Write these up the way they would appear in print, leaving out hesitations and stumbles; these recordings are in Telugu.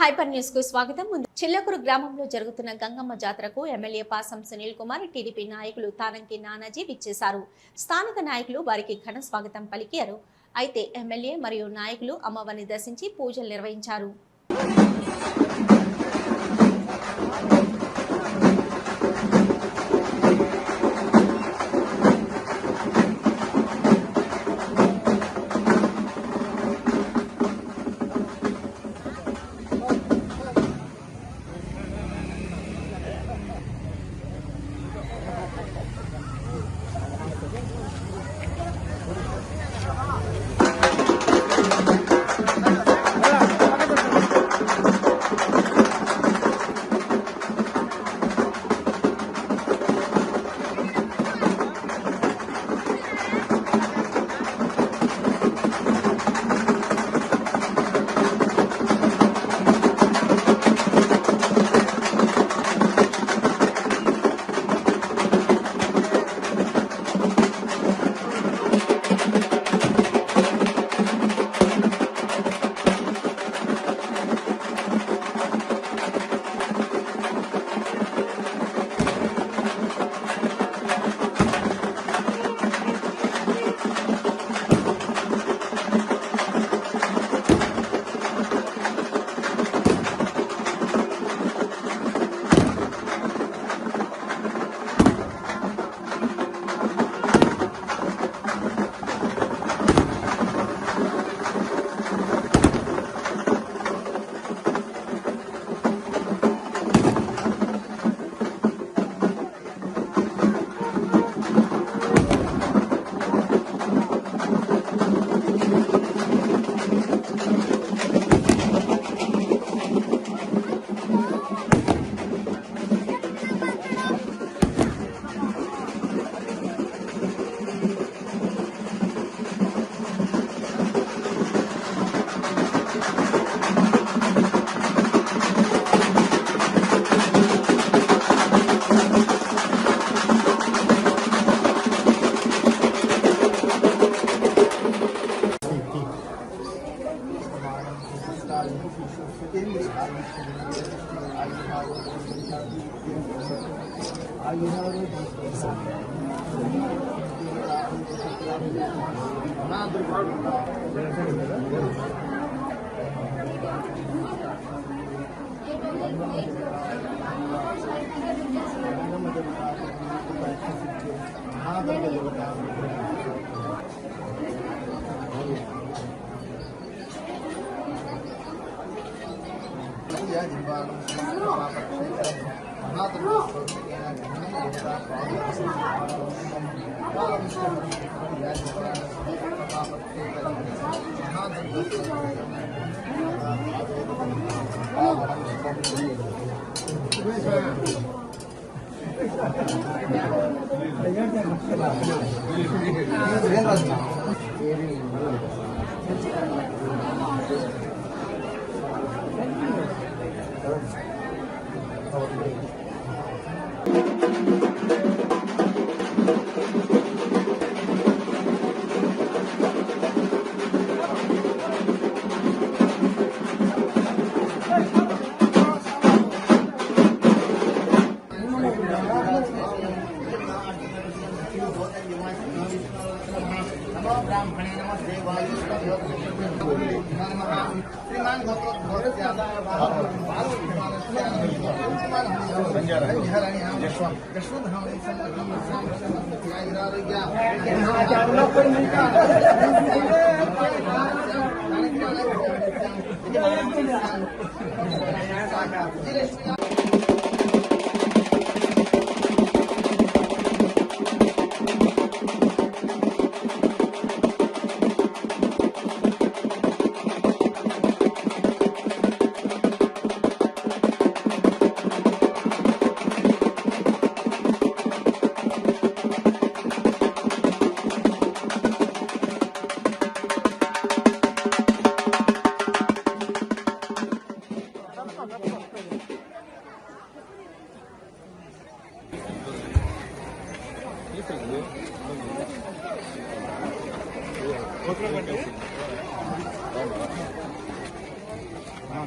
హైపర్ న్యూస్ కు స్వాగతం. చిల్లకూరు గ్రామంలో జరుగుతున్న గంగమ్మ జాతరకు ఎమ్మెల్యే పాసం సునీల్ కుమార్, టీడీపీ నాయకులు తానంకి నానాజీ విచ్చేశారు. స్థానిక నాయకులు వారికి ఘన స్వాగతం పలికారు. అయితే ఎమ్మెల్యే మరియు నాయకులు అమ్మవారిని దర్శించి పూజలు నిర్వహించారు.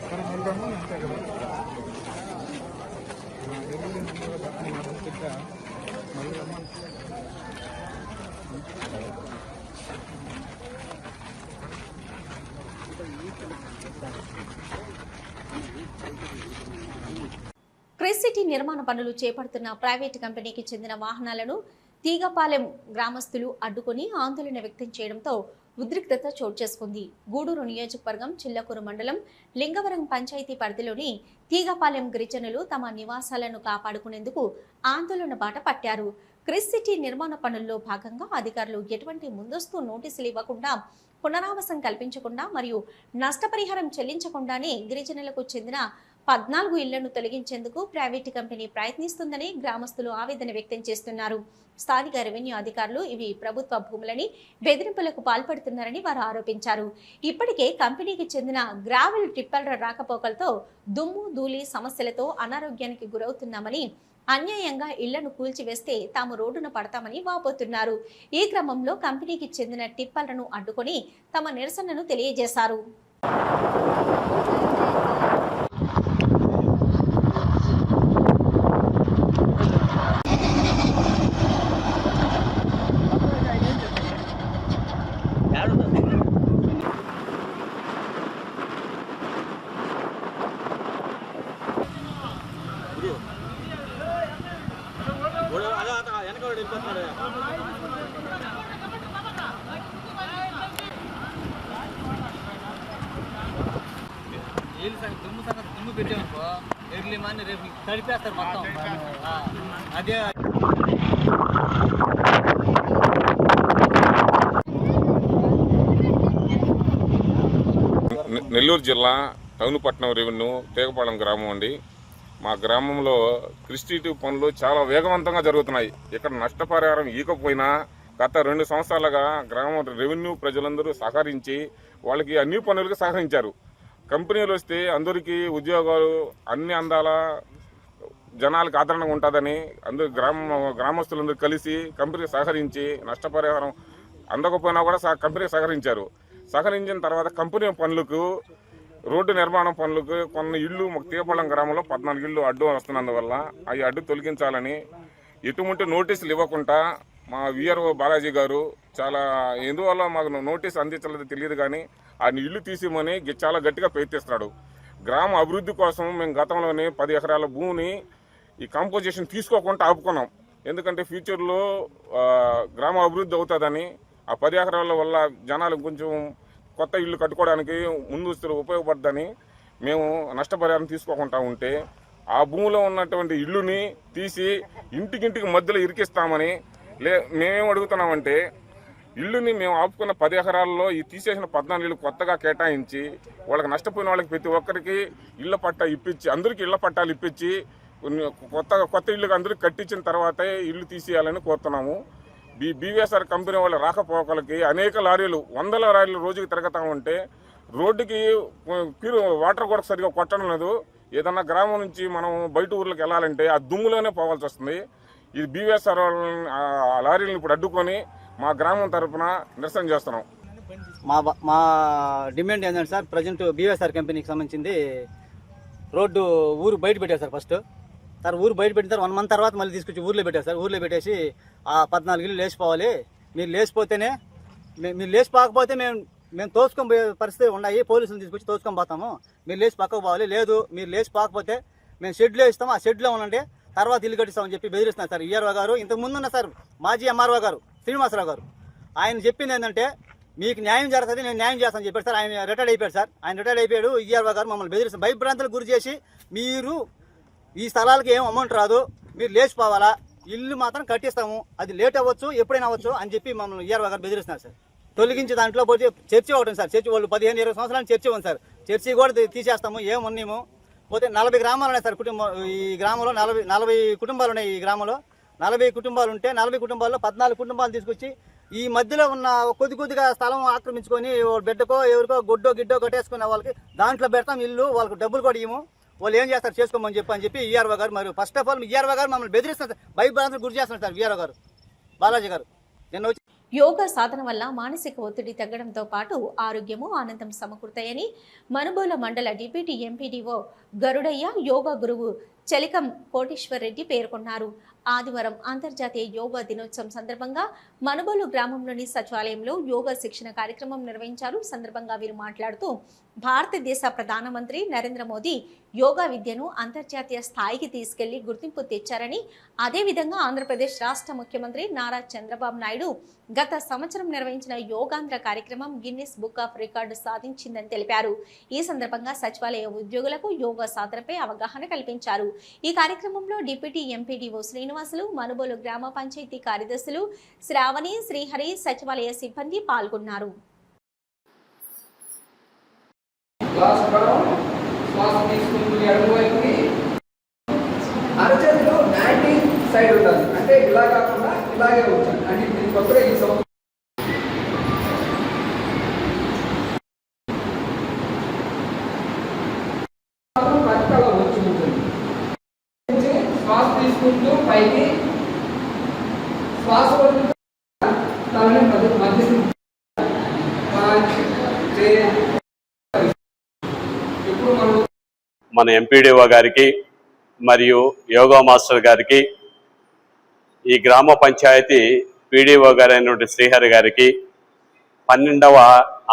సరే వెళ్దాము అంతే కదా. మళ్ళీ రమ్మని క్రిస్ సిటీ నిర్మాణ పనులు చేపడుతున్న ప్రైవేటు కంపెనీకి చెందిన వాహనాలను తీగపాలెం గ్రామస్తులు అడ్డుకొని ఆందోళన వ్యక్తం చేయడంతో ఉద్రిక్తత చోటు చేసుకుంది. గూడూరు నియోజకవర్గం చిల్లకూరు మండలం లింగవరం పంచాయతీ పరిధిలోని తీగపాలెం గిరిజనులు తమ నివాసాలను కాపాడుకునేందుకు ఆందోళన బాట పట్టారు. క్రిస్ సిటీ నిర్మాణ పనుల్లో భాగంగా అధికారులు ఎటువంటి ముందస్తు నోటీసులు ఇవ్వకుండా, పునరావాసం కల్పించకుండా మరియు నష్టపరిహారం చెల్లించకుండానే గిరిజనులకు చెందిన 14 ఇళ్లను తొలగించేందుకు ప్రైవేటు కంపెనీ ప్రయత్నిస్తుందని గ్రామస్తులు ఆవేదన వ్యక్తం చేస్తున్నారు. స్థానిక రెవెన్యూ అధికారులు ఇవి ప్రభుత్వ భూములని బెదిరింపులకు పాల్పడుతున్నారని వారు ఆరోపించారు. ఇప్పటికే కంపెనీకి చెందిన గ్రావెల్ టిప్పర్ల రాకపోకలతో దుమ్ము ధూళి సమస్యలతో అనారోగ్యానికి గురవుతున్నామని, అన్యాయంగా ఇళ్లను కూల్చివేస్తే తాము రోడ్డున పడతామని వాపోతున్నారు. ఈ క్రమంలో కంపెనీకి చెందిన టిప్పర్లను అడ్డుకొని తమ నిరసనను తెలియజేశారు. దుమ్ము పెట్టామనుకో ఎర్లీ మార్నింగ్ రేపు తడిపేస్తారు మొత్తం. అదే నెల్లూరు జిల్లా టౌన్పట్నం రెవెన్యూ తీగపాలెం గ్రామం అండి. మా గ్రామంలో క్రిస్టిటివ్ పనులు చాలా వేగవంతంగా జరుగుతున్నాయి. ఇక్కడ నష్టపరిహారం ఇవ్వకపోయినా గత 2 సంవత్సరాలుగా గ్రామ రెవెన్యూ ప్రజలందరూ సహకరించి వాళ్ళకి అన్ని పనులకు సహకరించారు. కంపెనీలు వస్తే అందరికీ ఉద్యోగాలు అన్ని అందాల జనాలకు ఆదరణగా ఉంటుందని అందరూ గ్రామస్తులందరూ కలిసి కంపెనీకి సహకరించి నష్టపరిహారం అందకపోయినా కూడా కంపెనీకి సహకరించిన తర్వాత కంపెనీ పనులకు రోడ్డు నిర్మాణ పనులకు కొన్ని ఇళ్ళు తీగపాలెం గ్రామంలో 14 ఇళ్ళు అడ్డు వస్తున్నందువల్ల అవి అడ్డు తొలగించాలని ఎటువంటి నోటీసులు ఇవ్వకుండా మా విఆర్ఓ బాలాజీ గారు చాలా ఎందువల్ల మాకు నోటీస్ అందించలేదో తెలియదు కానీ ఆ ఇల్లు తీసేమని చాలా గట్టిగా ప్రయత్నిస్తున్నాడు. గ్రామ అభివృద్ధి కోసం మేము గతంలోనే 10 ఎకరాల భూమిని ఈ కాంపోజిషన్ తీసుకోకుండా ఆపుకున్నాం. ఎందుకంటే ఫ్యూచర్లో గ్రామ అభివృద్ధి అవుతుందని ఆ 10 ఎకరాల వల్ల జనాలు కొంచెం కొత్త ఇల్లు కట్టుకోవడానికి ముందస్తులు ఉపయోగపడదని మేము నష్టపరిహారం తీసుకోకుండా ఉంటే ఆ భూమిలో ఉన్నటువంటి ఇల్లుని తీసి ఇంటికింటికి మధ్యలో ఇరికిస్తామని మేమేం అడుగుతున్నామంటే ఇల్లుని మేము ఆపుకున్న 10 ఎకరాల్లో ఈ తీసేసిన 14 ఇళ్ళు కొత్తగా కేటాయించి వాళ్ళకి నష్టపోయిన వాళ్ళకి ప్రతి ఒక్కరికి ఇళ్ల పట్టా ఇప్పించి అందరికీ ఇళ్ల పట్టాలు ఇప్పించి కొత్త ఇల్లుకి అందరికీ కట్టించిన తర్వాతే ఇల్లు తీసేయాలని కోరుతున్నాము. బీవీఎస్ఆర్ కంపెనీ వాళ్ళ రాకపోకలకి అనేక లారీలు 100 లారీలు రోజుకి తిరగతా ఉంటే రోడ్డుకి వాటర్ కూడా సరిగా కొట్టడం లేదు. ఏదన్నా గ్రామం నుంచి మనం బయట ఊర్లకు వెళ్ళాలంటే ఆ దుమ్ములోనే పోవాల్సి వస్తుంది. ఇది బీవీఎస్ఆర్ లారీలను ఇప్పుడు అడ్డుకొని మా గ్రామం తరఫున నిరసన చేస్తున్నాం. మా డిమాండ్ ఏంటంటే సార్, ప్రజెంట్ బీవీఎస్ఆర్ కంపెనీకి సంబంధించింది రోడ్డు ఊరు బయట పెట్టారు సార్. ఫస్ట్ ఊరు బయట పెట్టిన తర్వాత 1 మంత్ తర్వాత మళ్ళీ తీసుకొచ్చి ఊర్లో పెట్టారు సార్. ఊర్లో పెట్టేసి ఆ 14 ఇళ్ళు లేచిపోవాలి, మీరు లేచిపోతేనే, మీరు లేచిపోకపోతే మేము తోసుకొని పోయే పరిస్థితి ఉన్నాయి, పోలీసులు తీసుకొచ్చి తోసుకొని పోతాము, మీరు లేచి పక్కకు పోవాలి, లేదు మీరు లేచిపోకపోతే మేము షెడ్లో ఇస్తాము, ఆ షెడ్లో ఉండండి, తర్వాత ఇల్లు కట్టిస్తామని చెప్పి బెదిరిస్తున్నారు సార్ ఈఆర్ఓ గారు. ఇంతకు ముందున్న సార్ మాజీ ఎంఆర్ఓ గారు శ్రీనివాసరావు గారు ఆయన చెప్పింది ఏంటంటే మీకు న్యాయం జరుగుతుంది, నేను న్యాయం చేస్తానని చెప్పారు సార్. ఆయన రిటైర్డ్ అయిపోయాడు సార్. ఆయన రిటైర్డ్ అయిపోయాడు. ఈఆర్ఓ గారు మమ్మల్ని బెదిరిస్తారు, భయభ్రాంతులకు గురి చేసి మీరు ఈ స్థలాలకు ఏం అమౌంట్ రాదు, మీరు లేచిపోవాలా, ఇల్లు మాత్రం కట్టిస్తాము, అది లేట్ అవ్వచ్చు, ఎప్పుడైనా అవ్వచ్చు అని చెప్పి మమ్మల్ని ఈఆర్ఓ గారు బెదిరిస్తున్నారు సార్. తొలగించి దాంట్లో పోతే చర్చి ఒకటి సార్. చర్చి వాళ్ళు 15-20 సంవత్సరాలు చర్చి ఉంది సార్. చర్చి కూడా తీసేస్తాము, ఏమున్నాము. పోతే 40 గ్రామాలు ఉన్నాయి సార్. ఈ గ్రామంలో 40 కుటుంబాలు ఉన్నాయి. ఈ గ్రామంలో 40 కుటుంబాలు ఉంటే 40 కుటుంబాల్లో 14 కుటుంబాలు తీసుకొచ్చి ఈ మధ్యలో ఉన్న కొద్దిగా స్థలం ఆక్రమించుకొని బిడ్డకో ఎవరికో గిడ్డో కట్టేసుకున్న వాళ్ళకి దాంట్లో పెడతాం ఇల్లు, వాళ్ళకి డబ్బులు కూడా ఇవ్వము, వాళ్ళు ఏం చేస్తారు చేసుకోమని చెప్పి ఈఆర్ఓ గారు, మరి ఫస్ట్ ఆఫ్ ఆల్ ఈఆర్ఓ గారు మమ్మల్ని బెదిరిస్తారు సార్, భయభ్రాంతులకు గురి చేస్తున్నారు సార్ ఈఆర్ఓ గారు బాలాజీ గారు. నిన్న వచ్చి యోగా సాధన వల్ల మానసిక ఒత్తిడి తగ్గడంతో పాటు ఆరోగ్యము ఆనందం సమకూరుతాయని మనుబోల మండల డిప్యూటీ ఎంపీడీఓ గరుడయ్య యోగా గురువు చలికం కోటేశ్వర్ రెడ్డి పేర్కొన్నారు. ఆదివారం అంతర్జాతీయ యోగా దినోత్సవం సందర్భంగా మనుబోలు గ్రామంలోని సచివాలయంలో యోగా శిక్షణ కార్యక్రమం నిర్వహించారు. సందర్భంగా వీరు మాట్లాడుతూ భారతదేశ ప్రధానమంత్రి నరేంద్ర మోదీ యోగా విద్యను అంతర్జాతీయ స్థాయికి తీసుకెళ్లి గుర్తింపు తెచ్చారని, అదేవిధంగా ఆంధ్రప్రదేశ్ రాష్ట్ర ముఖ్యమంత్రి నారా చంద్రబాబు నాయుడు గత సంవత్సరం నిర్వహించిన యోగాంధ్ర కార్యక్రమం గిన్నిస్ బుక్ ఆఫ్ రికార్డు సాధించిందని తెలిపారు. ఈ సందర్భంగా సచివాలయ ఉద్యోగులకు యోగా సాధనపై అవగాహన కల్పించారు. ఈ కార్యక్రమంలో డిప్యూటీ ఎంపీడీఓ శ్రీనివాసులు, మనుబోలు గ్రామ పంచాయతీ కార్యదర్శులు శ్రావణి, శ్రీహరి, సచివాలయ సిబ్బంది పాల్గొన్నారు. అరచేతిలో నాటి సైడ్ ఉండాలి, అంటే ఇలా కాకుండా ఇలాగే ఉంచాలి. అంటే దీని కొత్తగా ఈ సంవత్సరం పక్కలో వచ్చి ఉంటుంది. శ్వాస తీసుకుంటూ పైకి శ్వాస మన ఎంపీడీఓ గారికి మరియు యోగా మాస్టర్ గారికి, ఈ గ్రామ పంచాయతీ పీడీఓ గారైనటువంటి శ్రీహరి గారికి 12వ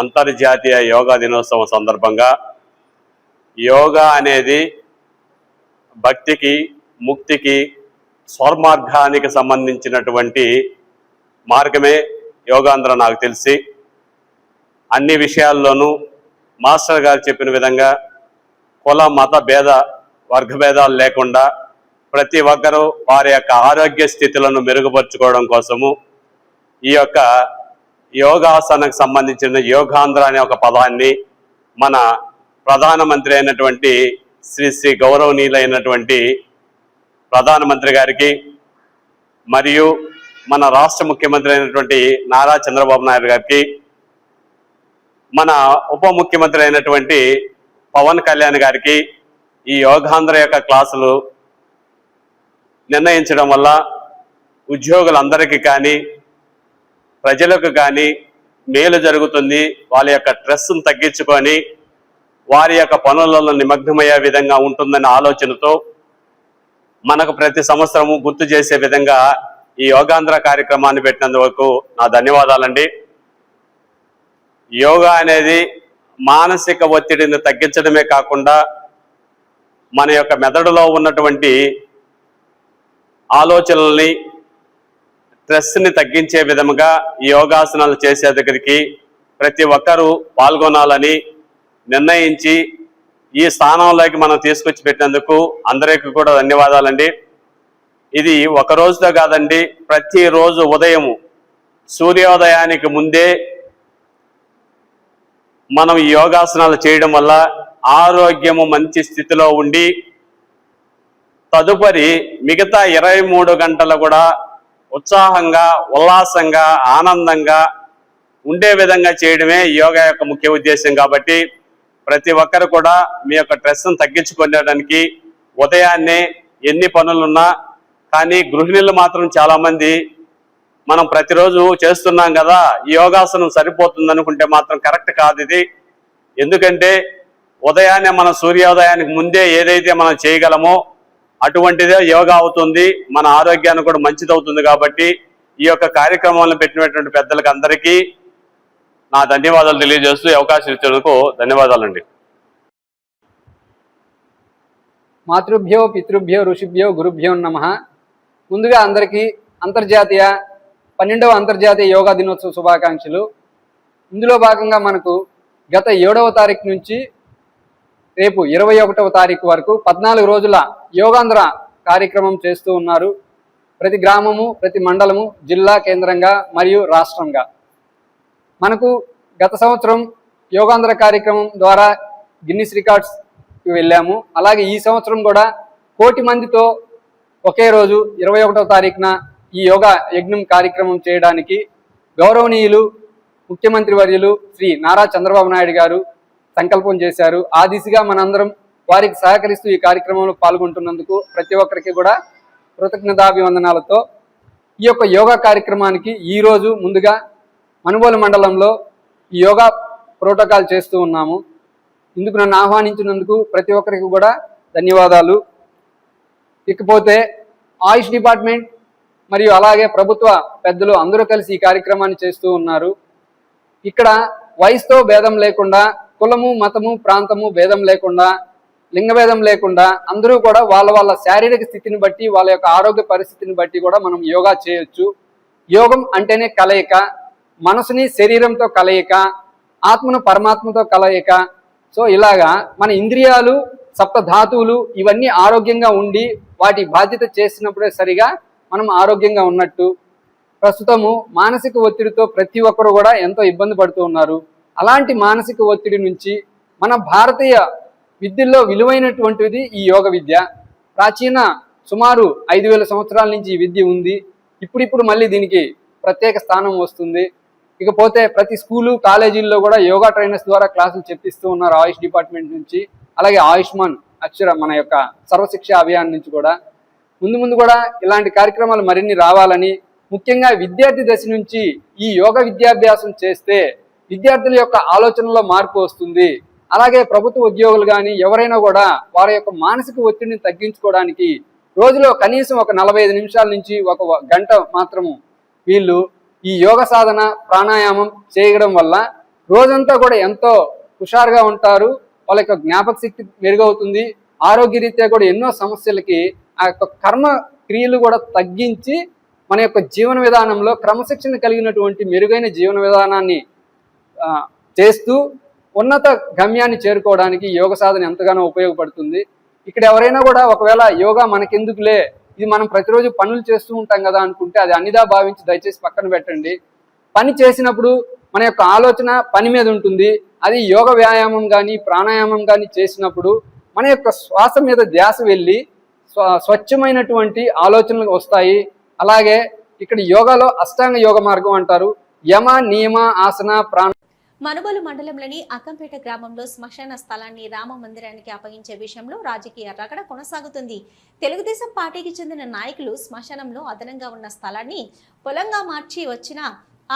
అంతర్జాతీయ యోగా దినోత్సవం సందర్భంగా యోగా అనేది భక్తికి, ముక్తికి, స్వర్మార్గానికి సంబంధించినటువంటి మార్గమే యోగాంధ్ర. నాకు తెలిసి అన్ని విషయాల్లోనూ మాస్టర్ గారు చెప్పిన విధంగా కుల మత భేద వర్గభేదాలు లేకుండా ప్రతి ఒక్కరూ వారి యొక్క ఆరోగ్య స్థితులను మెరుగుపరుచుకోవడం కోసము ఈ యొక్క యోగాసనకు సంబంధించిన యోగాంధ్ర అనే ఒక పదాన్ని మన ప్రధానమంత్రి అయినటువంటి శ్రీ గౌరవనీయులైనటువంటి ప్రధానమంత్రి గారికి మరియు మన రాష్ట్ర ముఖ్యమంత్రి అయినటువంటి నారా చంద్రబాబు నాయుడు గారికి, మన ఉప ముఖ్యమంత్రి అయినటువంటి పవన్ కళ్యాణ్ గారికి ఈ యోగాంధ్ర యొక్క క్లాసులు నిర్ణయించడం వల్ల ఉద్యోగులందరికీ కానీ ప్రజలకు కానీ మేలు జరుగుతుంది. వాళ్ళ యొక్క స్ట్రెస్ను తగ్గించుకొని వారి యొక్క పనులలో నిమగ్నమయ్యే విధంగా ఉంటుందనే ఆలోచనతో మనకు ప్రతి సంవత్సరము గుర్తు చేసే విధంగా ఈ యోగాంధ్ర కార్యక్రమాన్ని పెట్టినందుకు నా ధన్యవాదాలండి. యోగా అనేది మానసిక ఒత్తిడిని తగ్గించడమే కాకుండా మన యొక్క మెదడులో ఉన్నటువంటి ఆలోచనల్ని, స్ట్రెస్ని తగ్గించే విధంగా ఈ యోగాసనాలు చేసే దగ్గరికి ప్రతి ఒక్కరూ పాల్గొనాలని నిర్ణయించి ఈ స్థానంలోకి మనం తీసుకొచ్చి పెట్టినందుకు అందరికీ కూడా ధన్యవాదాలండి. ఇది ఒక రోజుతో కాదండి, ప్రతిరోజు ఉదయము సూర్యోదయానికి ముందే మనం ఈ యోగాసనాలు చేయడం వల్ల ఆరోగ్యము మంచి స్థితిలో ఉండి తదుపరి మిగతా 23 గంటలు కూడా ఉత్సాహంగా, ఉల్లాసంగా, ఆనందంగా ఉండే విధంగా చేయడమే యోగా యొక్క ముఖ్య ఉద్దేశం. కాబట్టి ప్రతి ఒక్కరు కూడా మీ యొక్క స్ట్రెస్ను తగ్గించుకోవడానికి ఉదయాన్నే ఎన్ని పనులున్నా కానీ గృహిణులు మాత్రం చాలామంది మనం ప్రతిరోజు చేస్తున్నాం కదా, ఈ యోగాసనం సరిపోతుంది అనుకుంటే మాత్రం కరెక్ట్ కాదు ఇది. ఎందుకంటే ఉదయాన్నే మన సూర్యోదయానికి ముందే ఏదైతే మనం చేయగలమో అటువంటిదే యోగా అవుతుంది, మన ఆరోగ్యానికి కూడా మంచిదవుతుంది. కాబట్టి ఈ యొక్క కార్యక్రమాలను పెట్టినటువంటి పెద్దలకు అందరికీ నా ధన్యవాదాలు తెలియజేస్తూ అవకాశం ఇచ్చినందుకు ధన్యవాదాలండి. మాతృభ్యో పితృభ్యో ఋషిభ్యో గురుభ్యో నమః. ముందుగా అందరికీ అంతర్జాతీయ 12వ అంతర్జాతీయ యోగా దినోత్సవ శుభాకాంక్షలు. ఇందులో భాగంగా మనకు గత 7వ తారీఖు నుంచి రేపు 21వ తారీఖు వరకు 14 రోజుల యోగాంధ్ర కార్యక్రమం చేస్తూ ఉన్నారు. ప్రతి గ్రామము, ప్రతి మండలము, జిల్లా కేంద్రంగా మరియు రాష్ట్రంగా. మనకు గత సంవత్సరం యోగాంధ్ర కార్యక్రమం ద్వారా గిన్నిస్ రికార్డ్స్కి వెళ్ళాము. అలాగే ఈ సంవత్సరం కూడా 1 కోటి మందితో ఒకే రోజు 21వ తారీఖున ఈ యోగా యజ్ఞం కార్యక్రమం చేయడానికి గౌరవనీయులు ముఖ్యమంత్రి వర్యులు శ్రీ నారా చంద్రబాబు నాయుడు గారు సంకల్పం చేశారు. ఆ దిశగా మనందరం వారికి సహకరిస్తూ ఈ కార్యక్రమంలో పాల్గొంటున్నందుకు ప్రతి ఒక్కరికి కూడా కృతజ్ఞతాభివందనాలతో ఈ యొక్క యోగా కార్యక్రమానికి ఈరోజు ముందుగా మనుబోలు మండలంలో ఈ యోగా ప్రోటోకాల్ చేస్తూ ఉన్నాము. ఇందుకు నన్ను ఆహ్వానించినందుకు ప్రతి ఒక్కరికి కూడా ధన్యవాదాలు. ఇకపోతే ఆయుష్ డిపార్ట్మెంట్ మరియు అలాగే ప్రభుత్వ పెద్దలు అందరూ కలిసి ఈ కార్యక్రమాన్ని చేస్తూ ఉన్నారు. ఇక్కడ వయసుతో భేదం లేకుండా, కులము మతము ప్రాంతము భేదం లేకుండా, లింగ భేదం లేకుండా అందరూ కూడా వాళ్ళ వాళ్ళ శారీరక స్థితిని బట్టి, వాళ్ళ యొక్క ఆరోగ్య పరిస్థితిని బట్టి కూడా మనం యోగా చేయొచ్చు. యోగం అంటేనే కలయిక, మనసుని శరీరంతో కలయిక, ఆత్మను పరమాత్మతో కలయిక. సో ఇలాగా మన ఇంద్రియాలు, సప్త ధాతువులు ఇవన్నీ ఆరోగ్యంగా ఉండి వాటి బాధ్యత చేసినప్పుడే సరిగా మనం ఆరోగ్యంగా ఉన్నట్టు. ప్రస్తుతము మానసిక ఒత్తిడితో ప్రతి ఒక్కరు కూడా ఎంతో ఇబ్బంది పడుతూ ఉన్నారు. అలాంటి మానసిక ఒత్తిడి నుంచి మన భారతీయ విద్యల్లో విలువైనటువంటిది ఈ యోగ విద్య. ప్రాచీన సుమారు 5000 సంవత్సరాల నుంచి ఈ విద్య ఉంది. ఇప్పుడిప్పుడు మళ్ళీ దీనికి ప్రత్యేక స్థానం వస్తుంది. ఇకపోతే ప్రతి స్కూలు కాలేజీల్లో కూడా యోగా ట్రైనర్స్ ద్వారా క్లాసులు చెప్పిస్తూ ఉన్నారు ఆయుష్ డిపార్ట్మెంట్ నుంచి. అలాగే ఆయుష్మాన్ అక్షర మన యొక్క సర్వశిక్ష అభియాన్ నుంచి కూడా ముందు కూడా ఇలాంటి కార్యక్రమాలు మరిన్ని రావాలని, ముఖ్యంగా విద్యార్థి దశ నుంచి ఈ యోగ విద్యాభ్యాసం చేస్తే విద్యార్థుల యొక్క ఆలోచనలో మార్పు వస్తుంది. అలాగే ప్రభుత్వ ఉద్యోగులు కానీ ఎవరైనా కూడా వారి యొక్క మానసిక ఒత్తిడిని తగ్గించుకోవడానికి రోజులో కనీసం ఒక 45 నిమిషాల నుంచి 1 గంట మాత్రము వీళ్ళు ఈ యోగ సాధన ప్రాణాయామం చేయడం వల్ల రోజంతా కూడా ఎంతో హుషారుగా ఉంటారు. వాళ్ళ యొక్క జ్ఞాపక శక్తి మెరుగవుతుంది. ఆరోగ్యరీత్యా కూడా ఎన్నో సమస్యలకి ఆ యొక్క కర్మ క్రియలు కూడా తగ్గించి మన యొక్క జీవన విధానంలో క్రమశిక్షణ కలిగినటువంటి మెరుగైన జీవన విధానాన్ని చేస్తూ ఉన్నత గమ్యాన్ని చేరుకోవడానికి యోగ సాధన ఎంతగానో ఉపయోగపడుతుంది. ఇక్కడ ఎవరైనా కూడా ఒకవేళ యోగా మనకెందుకులే, ఇది మనం ప్రతిరోజు పనులు చేస్తూ ఉంటాం కదా అనుకుంటే అది అన్నిదా భావించి దయచేసి పక్కన పెట్టండి. పని చేసినప్పుడు మన యొక్క ఆలోచన పని మీద ఉంటుంది. అది యోగ వ్యాయామం కానీ ప్రాణాయామం కానీ చేసినప్పుడు మన యొక్క శ్వాస మీద ధ్యాస వెళ్ళి స్వచ్ఛమైనటువంటి ఆలోచనలు వస్తాయి. అలాగే ఇక్కడ యోగాలో అష్టాంగ యోగ మార్గం అంటారు. యమ నియమ ఆసన ప్రాణ. మనుబోలు మండలంలోని అక్కంపేట గ్రామంలో శ్మశాన స్థలాన్ని రామ మందిరానికి అప్పగించే విషయంలో రాజకీయ రగడ కొనసాగుతుంది. తెలుగుదేశం పార్టీకి చెందిన నాయకులు శ్మశానంలో అదనంగా ఉన్న స్థలాన్ని పొలంగా మార్చి వచ్చిన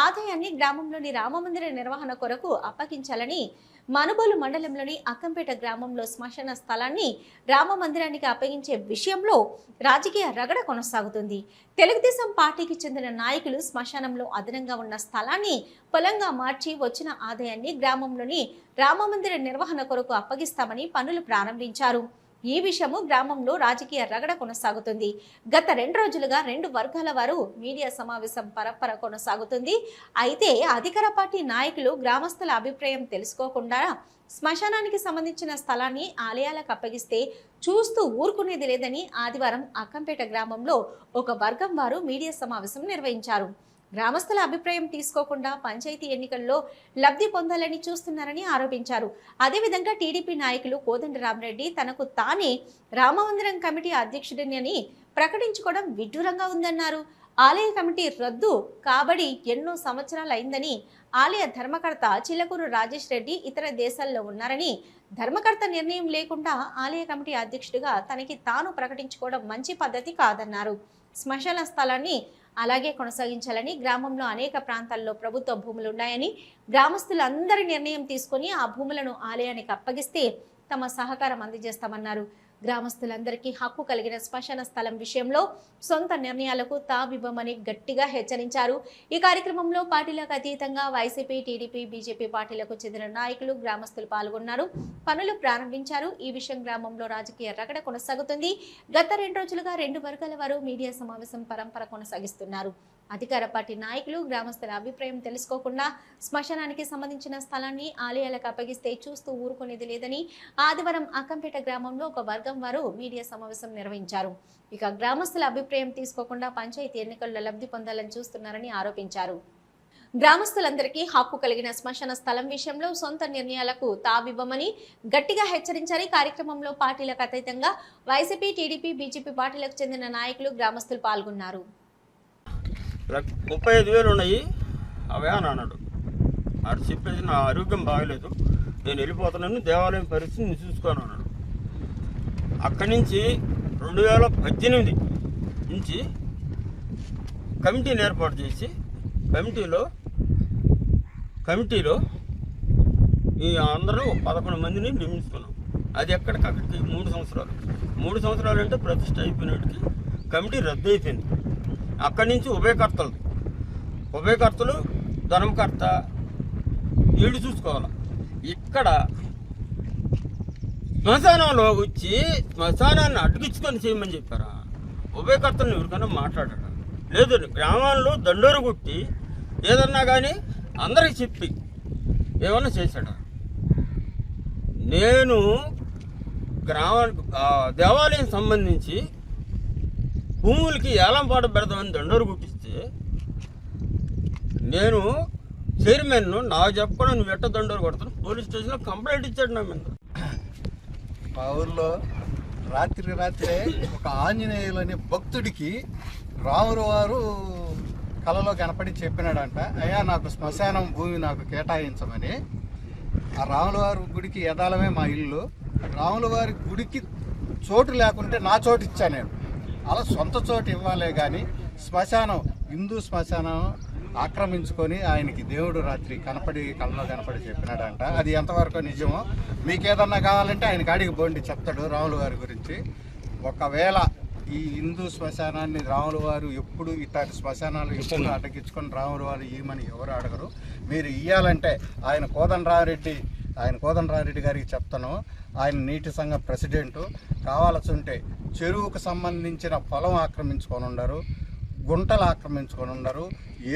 ఆదాయాన్ని గ్రామంలోని రామమందిర నిర్వహణ కొరకు అప్పగించాలని మనుబోలు మండలంలోని అక్కంపేట గ్రామంలో శ్మశాన స్థలాన్ని రామ మందిరానికి అప్పగించే విషయంలో రాజకీయ రగడ కొనసాగుతుంది. తెలుగుదేశం పార్టీకి చెందిన నాయకులు శ్మశానంలో అదనంగా ఉన్న స్థలాన్ని పొలంగా మార్చి వచ్చిన ఆదాయాన్ని గ్రామంలోని రామమందిర నిర్వహణ కొరకు అప్పగిస్తామని పనులు ప్రారంభించారు. ఈ విషయము గ్రామంలో రాజకీయ రగడ కొనసాగుతుంది. గత 2 రోజులుగా 2 వర్గాల వారు మీడియా సమావేశం పరపర కొనసాగుతుంది. అయితే అధికార పార్టీ నాయకులు గ్రామస్తుల అభిప్రాయం తెలుసుకోకుండా శ్మశానానికి సంబంధించిన స్థలాన్ని ఆలయాలకు అప్పగిస్తే చూస్తూ ఊరుకునేది లేదని ఆదివారం అక్కంపేట గ్రామంలో ఒక వర్గం వారు మీడియా సమావేశం నిర్వహించారు. గ్రామస్తుల అభిప్రాయం తీసుకోకుండా పంచాయతీ ఎన్నికల్లో లబ్ధి పొందాలని చూస్తున్నారని ఆరోపించారు. అదేవిధంగా టీడీపీ నాయకులు కోదండరామరెడ్డి తనకు తానే రామమందిరం కమిటీ అధ్యక్షుడిని ప్రకటించుకోవడం విడ్డూరంగా ఉందన్నారు. ఆలయ కమిటీ రద్దు కాబడి ఎన్నో సంవత్సరాలు అయిందని, ఆలయ ధర్మకర్త చిలకూరు రాజేష్ రెడ్డి ఇతర దేశాల్లో ఉన్నారని, ధర్మకర్త నిర్ణయం లేకుండా ఆలయ కమిటీ అధ్యక్షుడిగా తనకి తాను ప్రకటించుకోవడం మంచి పద్ధతి కాదన్నారు. శ్మశాన స్థలాన్ని అలాగే కొనసాగించాలని, గ్రామంలో అనేక ప్రాంతాల్లో ప్రభుత్వ భూములు ఉన్నాయని, గ్రామస్తులందరి నిర్ణయం తీసుకుని ఆ భూములను ఆలయానికి అప్పగిస్తే తమ సహకారం అందజేస్తామన్నారు. గ్రామస్తులందరికీ హక్కు కలిగిన శ్మశాన స్థలం విషయంలో సొంత నిర్ణయాలకు తావివ్వమని గట్టిగా హెచ్చరించారు. ఈ కార్యక్రమంలో పార్టీలకు అతీతంగా వైసీపీ, టీడీపీ, బీజేపీ పార్టీలకు చెందిన నాయకులు, గ్రామస్తులు పాల్గొన్నారు. పనులు ప్రారంభించారు. ఈ విషయం గ్రామంలో రాజకీయ రగడ కొనసాగుతుంది. గత 2 రోజులుగా 2 వర్గాల వారు మీడియా సమావేశం పరంపర కొనసాగిస్తున్నారు. అధికార పార్టీ నాయకులు గ్రామస్తుల అభిప్రాయం తెలుసుకోకుండా శ్మశానానికి సంబంధించిన స్థలాన్ని ఆలయాలకు అప్పగిస్తే చూస్తూ ఊరుకునేది లేదని ఆదివారం అక్కంపేట గ్రామంలో ఒక వర్గం వారు మీడియా సమావేశం నిర్వహించారు. ఇక గ్రామస్తుల అభిప్రాయం తీసుకోకుండా పంచాయతీ ఎన్నికల్లో లబ్ధి పొందాలని చూస్తున్నారని ఆరోపించారు. గ్రామస్తులందరికీ హక్కు కలిగిన శ్మశాన స్థలం విషయంలో సొంత నిర్ణయాలకు తావివ్వమని గట్టిగా హెచ్చరించారు. కార్యక్రమంలో పార్టీలకు అతీతంగా వైసీపీ, టీడీపీ, బీజేపీ పార్టీలకు చెందిన నాయకులు, గ్రామస్తులు పాల్గొన్నారు. 35,000 ఉన్నాయి అవే అని అన్నాడు. ఆడు చెప్పేది నా ఆరోగ్యం బాగలేదు, నేను వెళ్ళిపోతున్నాను, దేవాలయం పరిస్థితిని చూసుకోను అన్నాడు. అక్కడి నుంచి 2018 నుంచి కమిటీని ఏర్పాటు చేసి కమిటీలో కమిటీలో ఈ అందరూ 11 మందిని నియమించుకున్నాం. అది ఎక్కడికక్కడికి 3 సంవత్సరాలు. 3 సంవత్సరాలు అంటే ప్రతిష్ట అయిపోయినట్టుకి కమిటీ రద్దు అయిపోయింది. అక్కడి నుంచి ఉభయకర్తలు ధర్మకర్త వీళ్ళు చూసుకోవాలి. ఇక్కడ శ్మశానంలో వచ్చి శ్మశానాన్ని అడ్డుకించుకొని చేయమని చెప్పారా? ఉభయకర్తలను ఎవరికైనా మాట్లాడారా? లేదు, గ్రామాల్లో దండోరు కొట్టి ఏదన్నా కానీ అందరికి చెప్పి ఏమన్నా చేశాడా? నేను దేవాలయం సంబంధించి భూములకి ఏలంపాట పెడదామని దండోరు కొట్టిస్తే నేను చైర్మన్ను నాకు చెప్పకుండా నువ్వు ఎట్ట దండోరు కొడతాను పోలీస్ స్టేషన్లో కంప్లైంట్ ఇచ్చాడు నా మీద. మా ఊర్లో రాత్రే ఒక ఆంజనేయులు అనే భక్తుడికి రాములు వారు కలలో కనపడి చెప్పినాడంట, అయ్యా నాకు శ్మశానం భూమి నాకు కేటాయించమని. ఆ రాముల వారి గుడికి ఎదాలమే మా ఇల్లు. రాముల వారి గుడికి చోటు లేకుంటే నా చోటు ఇచ్చా నేను. అలా సొంత చోటు ఇవ్వాలే కానీ శ్మశానం, హిందూ శ్మశానం ఆక్రమించుకొని ఆయనకి దేవుడు రాత్రి కలలో కనపడి చెప్పినాడంట. అది ఎంతవరకు నిజమో మీకేదన్నా కావాలంటే ఆయన కాడికి పోండి, చెప్తాడు రాముల వారి గురించి. ఒకవేళ ఈ హిందూ శ్మశానాన్ని రాముల వారు ఎప్పుడు ఇట్లాంటి శ్మశానాలు ఎప్పుడు అటగించుకొని రాముల వారు ఇవ్వమని ఎవరు అడగరు. మీరు ఇవ్వాలంటే ఆయన కోదండరామిరెడ్డి గారికి చెప్తాను. ఆయన నీటి సంఘం ప్రెసిడెంటు. కావాల్సి ఉంటే చెరువుకు సంబంధించిన పొలం ఆక్రమించుకొని ఉండరు, గుంటలు ఆక్రమించుకొని ఉండరు,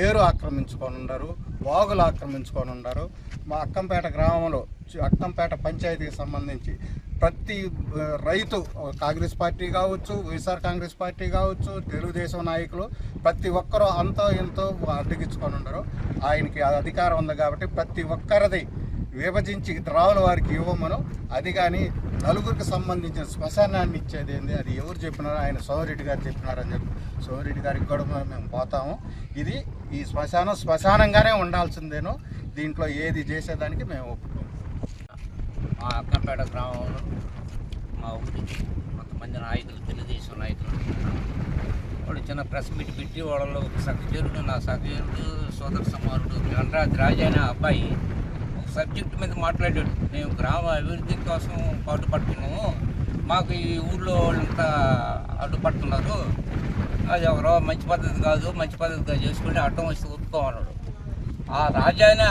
ఏరు ఆక్రమించుకొని ఉండరు, వాగులు ఆక్రమించుకొని ఉండరు. మా అక్కంపేట గ్రామంలో అక్కంపేట పంచాయతీకి సంబంధించి ప్రతి రైతు, కాంగ్రెస్ పార్టీ కావచ్చు, వైఎస్ఆర్ కాంగ్రెస్ పార్టీ కావచ్చు, తెలుగుదేశం నాయకులు ప్రతి ఒక్కరూ అంతో ఎంతో అడ్డగించుకొని ఉండరు. ఆయనకి అధికారం ఉంది కాబట్టి ప్రతి ఒక్కరిది విభజించి రావుల వారికి ఇవ్వమను. అది కానీ నలుగురికి సంబంధించిన శ్మశానాన్ని ఇచ్చేది ఏంది, అది ఎవరు చెప్పినారో ఆయన సోమిరెడ్డి గారు చెప్పినారని చెప్పి సోమిరెడ్డి గారికి కూడా మేము పోతాము. ఈ శ్మశానంగానే ఉండాల్సిందేనో, దీంట్లో ఏది చేసేదానికి మేము ఒప్పుకోము. మా అక్కంపేట గ్రామంలో మా ఊరి కొంతమంది నాయకులు, తెలుగుదేశం నాయకులు వాళ్ళు చిన్న ప్రెస్ మీట్ పెట్టి వాళ్ళలో ఒక సహచరుడు, నా సహచరుడు సోదర సమానుడు గణరాజ్ రాజు అనే అబ్బాయి ఒక సబ్జెక్ట్ మీద మాట్లాడాడు. మేము గ్రామ అభివృద్ధి కోసం పాటుపడుతున్నాము, మాకు ఈ ఊళ్ళో వాళ్ళంతా అడ్డుపడుతున్నారు, అది ఎవరో మంచి పద్ధతి కాదు, మంచి పద్ధతిగా చేసుకుంటే అడ్డం వస్తే ఒప్పుకోమన్నాడు. ఆ రాజాయన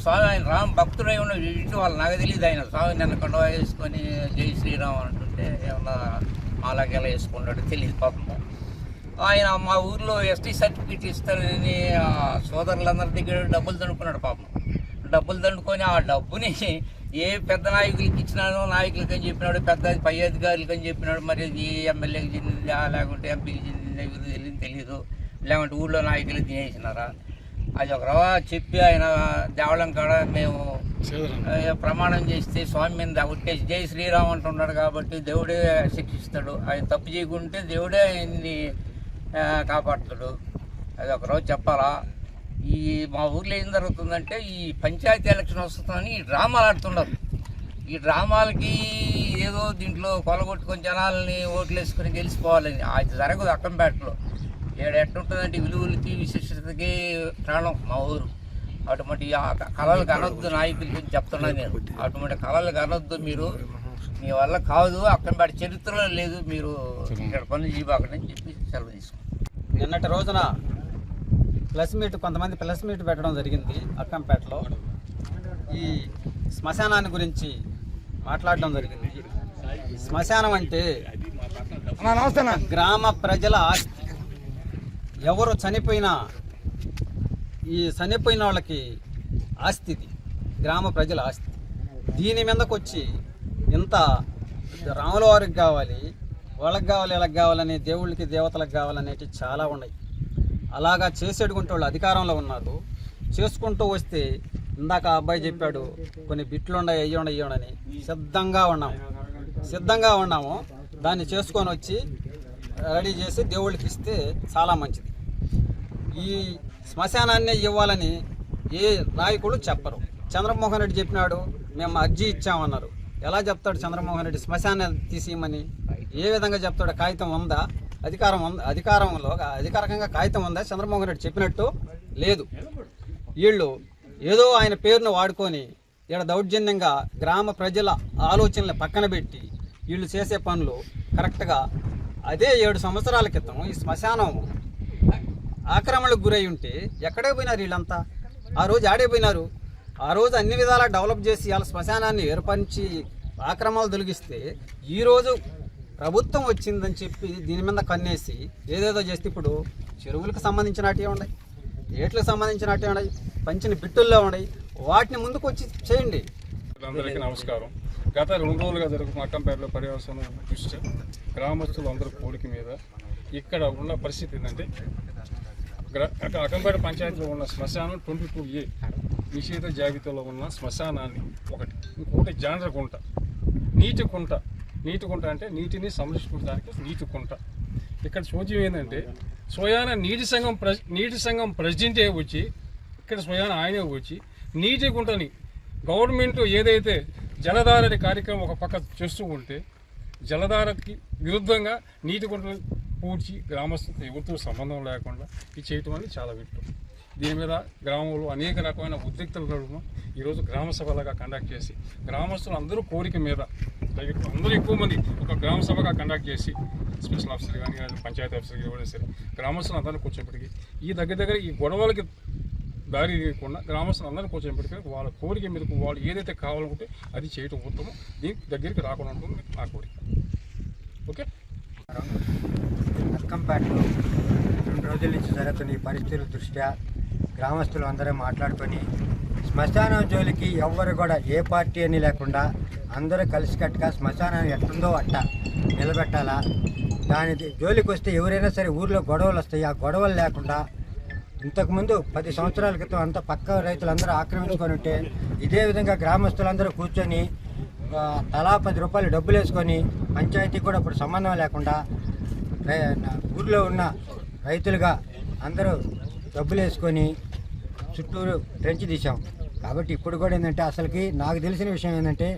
స్వామి, ఆయన రామ్ భక్తుడై ఉన్న ఇంటి వాళ్ళు నాకు తెలియదు. ఆయన స్వామి నిన్న కండువా వేసుకొని జై శ్రీరామ్ అంటుంటే ఏమన్నా అలాగే ఎలా వేసుకుంటాడో తెలియదు పాపము. ఆయన మా ఊర్లో ఎస్టీ సర్టిఫికేట్ ఇస్తారని సోదరులందరి దగ్గర డబ్బులు దండుకున్నాడు పాపం. డబ్బులు దండుకొని ఆ డబ్బుని ఏ పెద్ద నాయకులకి ఇచ్చినానో నాయకులకి అని చెప్పినాడు, పెద్ద పై అధికారులకి అని చెప్పినాడు. మరి అది ఎమ్మెల్యేకి చెందిందా లేకుంటే ఎంపీకి చెందిందా ఎవరు తెలియదు, లేకుంటే ఊళ్ళో నాయకులు తినేసినారా. అది ఒక రవ చెప్పి ఆయన దేవళం కాడ మేము ప్రమాణం చేస్తే స్వామి మీద ఉట్టేసి జై శ్రీరామ్ అంటున్నాడు కాబట్టి దేవుడే శిక్షిస్తాడు, ఆయన తప్పు చేయకుంటే దేవుడే ఆయన్ని కాపాడుతాడు. అది ఒక రోజు చెప్పాలా. ఈ మా ఊర్లో ఏం జరుగుతుందంటే ఈ పంచాయతీ ఎలక్షన్ వస్తుందని ఈ డ్రామాలు ఆడుతున్నారు. ఈ డ్రామాలకి ఏదో దీంట్లో కొలగొట్టుకొని జనాలని ఓట్లు వేసుకొని గెలిచిపోవాలని అది జరగదు. అక్కంపేటలో ఎట్టుంటుందంటే విలువలకి విశిష్టతకి ప్రాణం మా ఊరు. అటువంటి కళలు కనొద్దు నాయకులకి చెప్తున్నాను నేను. అటువంటి కళలు కనొద్దు, మీరు మీ వల్ల కాదు, అక్కంపేట చరిత్రలో లేదు, మీరు ఇక్కడ పనులు చేయబాకండి చెప్పి సెలవు తీసుకున్నాం. నిన్నటి రోజున కొంతమంది ప్లస్ మీట్ పెట్టడం జరిగింది అక్కంపేటలో. ఈ శ్మశానాన్ని గురించి మాట్లాడడం జరిగింది. శ్మశానం అంటే గ్రామ ప్రజల ఆస్తి. ఎవరు చనిపోయినా ఈ చనిపోయిన వాళ్ళకి ఆస్తి, ఇది గ్రామ ప్రజల ఆస్తి. దీని మీదకి వచ్చి ఇంత రాముల వారికి కావాలి, వాళ్ళకి కావాలి, వీళ్ళకి కావాలని, దేవుళ్ళకి దేవతలకు కావాలనేవి చాలా ఉన్నాయి. అలాగా చేసేడుకుంటే వాళ్ళు అధికారంలో ఉన్నారు. చేసుకుంటూ వస్తే ఇందాక అబ్బాయి చెప్పాడు కొన్ని బిట్లు ఉన్నాయి, అయ్యోండని సిద్ధంగా ఉన్నాము. దాన్ని చేసుకొని వచ్చి రెడీ చేసి దేవుళ్ళకి ఇస్తే చాలా మంచిది. ఈ శ్మశానాన్ని ఇవ్వాలని ఏ నాయకుడు చెప్పరు. చంద్రమోహన్ రెడ్డి చెప్పినాడు, మేము అర్జీ ఇచ్చామన్నారు. ఎలా చెప్తాడు చంద్రమోహన్ రెడ్డి శ్మశానాన్ని తీసేయమని? ఏ విధంగా చెప్తాడు? కాగితం ఉందా? అధికారంగా కాగితం ఉందా? చంద్రమోహన్ రెడ్డి చెప్పినట్టు లేదు. వీళ్ళు ఏదో ఆయన పేరును వాడుకొని ఇక్కడ దౌర్జన్యంగా గ్రామ ప్రజల ఆలోచనలు పక్కన పెట్టి వీళ్ళు చేసే పనులు కరెక్ట్గా అదే 7 సంవత్సరాల క్రితం ఈ శ్మశానం ఆక్రమణకు గురై ఉంటే ఎక్కడే పోయినారు వీళ్ళంతా? ఆ రోజు ఆడే పోయినారు. ఆ రోజు అన్ని విధాలా డెవలప్ చేసి వాళ్ళ శ్మశానాన్ని ఏర్పరిచి ఆక్రమణలు తొలగిస్తే ఈరోజు ప్రభుత్వం వచ్చిందని చెప్పి దీని మీద కన్నేసి ఏదేదో చేస్తే ఇప్పుడు చెరువులకు సంబంధించినట్టే ఉన్నాయి, ఏట్లకు సంబంధించినట్టే ఉన్నాయి, పంచిన బిట్టుల్లో ఉన్నాయి. వాటిని ముందుకు వచ్చి చేయండి. అందరికీ నమస్కారం. గత 2 రోజులుగా జరుగుతున్న అక్కంపేటలో పర్యవసన దృష్ట్యా గ్రామస్తులు అందరూ కోరిక మీద ఇక్కడ ఉన్న పరిస్థితి ఏంటంటే అక్కంపేట పంచాయతీలో ఉన్న శ్మశానం 22A నిషేధ జాబితాలో ఉన్న శ్మశానాన్ని ఇంకొకటి జాండ్రకుంట, నీటి కుంట అంటే నీటిని సంరక్షించడానికి నీటి కుంట. ఇక్కడ చూద్యం ఏంటంటే స్వయాన నీటి సంఘం ప్రెసిడెంటే వచ్చి ఇక్కడ స్వయాన ఆయనే వచ్చి నీటి కుంటని గవర్నమెంట్ ఏదైతే జలధార కార్యక్రమం ఒక పక్క చేస్తూ ఉంటే జలధారకి విరుద్ధంగా నీటి కుంటలు పూడ్చి గ్రామస్తులతో ఎవరితో సంబంధం లేకుండా ఇది చేయటం అనేది చాలా విట్టు. దీని మీద గ్రామంలో అనేక రకమైన ఉద్రిక్తల నడుమ ఈరోజు గ్రామ సభలుగా కండక్ట్ చేసి గ్రామస్తులు అందరూ కోరిక మీద అందరూ ఎక్కువ మంది ఒక గ్రామ సభగా కండక్ట్ చేసి స్పెషల్ ఆఫీసర్ కానీ పంచాయతీ ఆఫీసర్ కానీ సరే గ్రామస్తులు అందరినీ కూర్చోబెట్టి ఈ దగ్గర ఈ గొడవలకి దారి తీయకుండా గ్రామస్తులు అందరినీ కూర్చోబెట్టి వాళ్ళ కోరిక మీదకు వాళ్ళు ఏదైతే కావాలనుకుంటే అది చేయటం ఉత్తమం. దీనికి దగ్గరికి రాకుండా ఉంటుంది నా కోరిక. ఓకే. అక్కంపేటలో 2 రోజుల నుంచి జరుగుతున్న ఈ పరిస్థితుల దృష్ట్యా గ్రామస్తులు అందరూ మాట్లాడుకొని శ్మశానం జోలికి ఎవ్వరు కూడా ఏ పార్టీ అని లేకుండా అందరూ కలిసికట్టుగా శ్మశానాన్ని ఎట్టుందో అట్ట నిలబెట్టాలా. దాని జోలికి వస్తే ఎవరైనా సరే ఊర్లో గొడవలు వస్తాయి. ఆ గొడవలు లేకుండా ఇంతకుముందు 10 సంవత్సరాల క్రితం అంతా పక్క రైతులందరూ ఆక్రమించుకొని ఉంటే ఇదే విధంగా గ్రామస్తులందరూ కూర్చొని తలా 10 రూపాయలు డబ్బులు వేసుకొని పంచాయతీకి కూడా ఇప్పుడు సంబంధం లేకుండా ఊర్లో ఉన్న రైతులుగా అందరూ డబ్బులు వేసుకొని చుట్టూరు ట్రెంచ్ తీసాం. కాబట్టి ఇప్పుడు కూడా ఏంటంటే అసలుకి నాకు తెలిసిన విషయం ఏంటంటే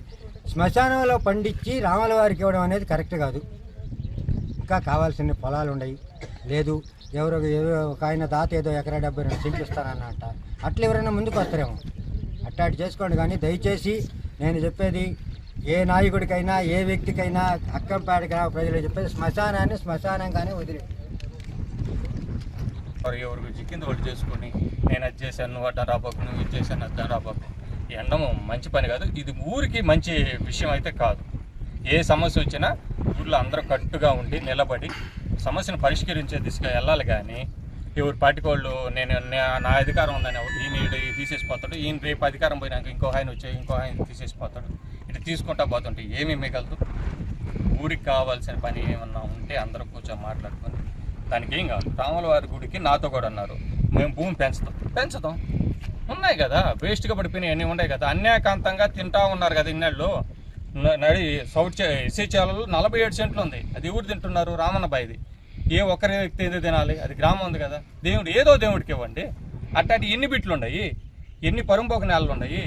శ్మశానంలో పండించి రాముల వారికి ఇవ్వడం అనేది కరెక్ట్ కాదు. ఇంకా కావాల్సిన పొలాలు ఉన్నాయి, లేదు ఎవరో ఒక ఆయన దాత ఏదో ఎకరా 72 సెంట్లు ఇస్తానన్నట అట్లా ఎవరైనా ముందుకు వస్తారేమో. అట్టాటి చేసుకోండి. కానీ దయచేసి నేను చెప్పేది ఏ నాయకుడికైనా ఏ వ్యక్తికైనా అక్కంపేట గ్రామ ప్రజలు చెప్పేది శ్మశానంగానే వదిలే మరి ఎవరికి చిక్కింది ఒకటి చేసుకొని నేను అది చేశాను, నువ్వు అడ్డం రాబోకు, నువ్వు ఇది చేశాను అడ్డం రాబోకు. ఈ ఎండము మంచి పని కాదు. ఇది ఊరికి మంచి విషయం అయితే కాదు. ఏ సమస్య వచ్చినా ఊళ్ళో అందరూ కట్టుగా ఉండి నిలబడి సమస్యను పరిష్కరించే దిశగా వెళ్ళాలి. కానీ ఎవరు పార్టీకోళ్ళు నేను నా అధికారం ఉందని ఈయన తీసేసిపోతాడు, ఈయన రేపు అధికారం పోయినాక ఇంకో ఆయన వచ్చి ఇంకో ఆయన తీసేసిపోతాడు. ఇటు తీసుకుంటా పోతుంటే ఏమీ మిగలదు. ఊరికి కావాల్సిన పని ఏమన్నా ఉంటే అందరూ కూర్చొని మాట్లాడుకొని దానికి ఏం కావాలి. రాముల వారి గుడికి నాతో కూడా అన్నారు మేము భూమి పెంచుతాం ఉన్నాయి కదా, వేస్ట్గా పడిపోయినాయి అన్నీ ఉన్నాయి కదా, అన్యాయకాంతంగా తింటా ఉన్నారు కదా ఇన్నాళ్ళు. నడి ఎస్సీచాలలో 47 సెంట్లు ఉంది. అది ఎవరు తింటున్నారు? రామన్న బాయిది. ఏ ఒక్కరి వ్యక్తి ఏదో తినాలి? అది గ్రామం ఉంది కదా. దేవుడు ఏదో దేవుడికి ఇవ్వండి. అట్లాంటి ఎన్ని బిట్లు ఉన్నాయి, ఎన్ని పరుంపోక నేలలు ఉన్నాయి,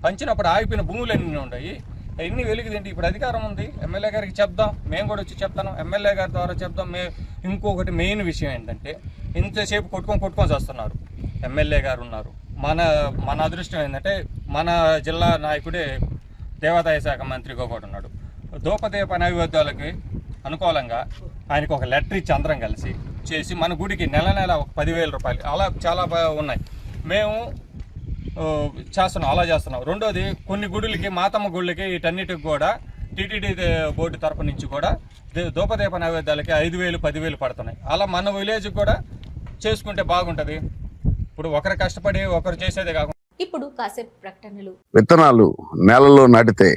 పంచినప్పుడు ఆగిపోయిన భూములు ఎన్ని ఉన్నాయి, ఎన్ని వెలుగుదేంటి. ఇప్పుడు అధికారం ఉంది, ఎమ్మెల్యే గారికి చెప్దాం, మేము కూడా వచ్చి చెప్తాను, ఎమ్మెల్యే గారి ద్వారా చెప్దాం. ఇంకొకటి మెయిన్ విషయం ఏంటంటే ఇంతసేపు కొట్టుకొని చేస్తున్నారు. ఎమ్మెల్యే గారు ఉన్నారు. మన అదృష్టం ఏంటంటే మన జిల్లా నాయకుడే దేవాదాయ శాఖ మంత్రిగా కూడా ఉన్నాడు. దూపదీప నైవేద్యాలకి అనుకూలంగా ఆయనకు ఒక లెటర్ ఇచ్చి అందరం కలిసి చేసి మన గుడికి నెల ఒక 10,000 రూపాయలు అలా చాలా ఉన్నాయి. మేము చేస్తున్నాం, అలా చేస్తున్నాం. రెండోది కొన్ని గుడులకి మాతమ్మ గుళ్ళకి వీటన్నిటికి కూడా టీటీడీ బోర్డు తరపు నుంచి కూడా దూపదీప నైవేద్యాలకి 5,000 10,000 పడుతున్నాయి. అలా మన విలేజ్కి కూడా చేసుకుంటే బాగుంటుంది. ఇప్పుడు ఒకరు కష్టపడి ఒకరు చేసేదే కాకుండా ఇప్పుడు కాసేపు ప్రకటనలు. విత్తనాలు నేలలో నాటితే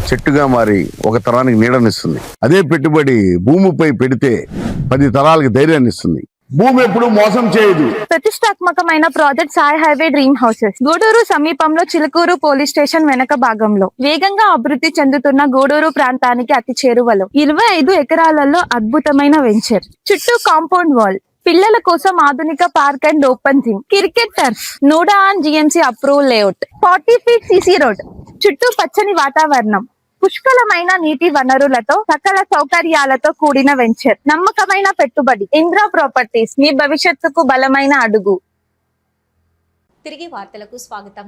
చెట్టుగా మారి ఒక తరానికి నీడనిస్తుంది. అదే పెట్టుబడి భూమిపై పెడితే 10 తరాలకు ధైర్యాన్ని ఇస్తుంది. భూమి ఎప్పుడు మోసం చేయదు. ప్రతిష్టాత్మకమైన project Sai highway dream houses Guduru సమీపంలో చిలుకూరు పోలీస్ స్టేషన్ వెనక భాగంలో వేగంగా అభివృద్ధి చెందుతున్న గూడూరు ప్రాంతానికి అతి చేరువలో 25 ఎకరాలలో అద్భుతమైన వెంచర్. చుట్టూ కాంపౌండ్ వాల్, పిల్లల కోసం ఆధునిక park and open gym, cricket turf, NUDA and GMC approval layout, 40 feet CC road, చుట్టూ పచ్చని వాతావరణం, పుష్కలమైన నీటి వనరులతో సకల సౌకర్యాలతో కూడిన వెంచర్. నమ్మకమైన పెట్టుబడి. ఇంద్రా ప్రాపర్టీస్, మీ భవిష్యత్తుకు బలమైన అడుగు. తిరిగి వార్తలకు స్వాగతం.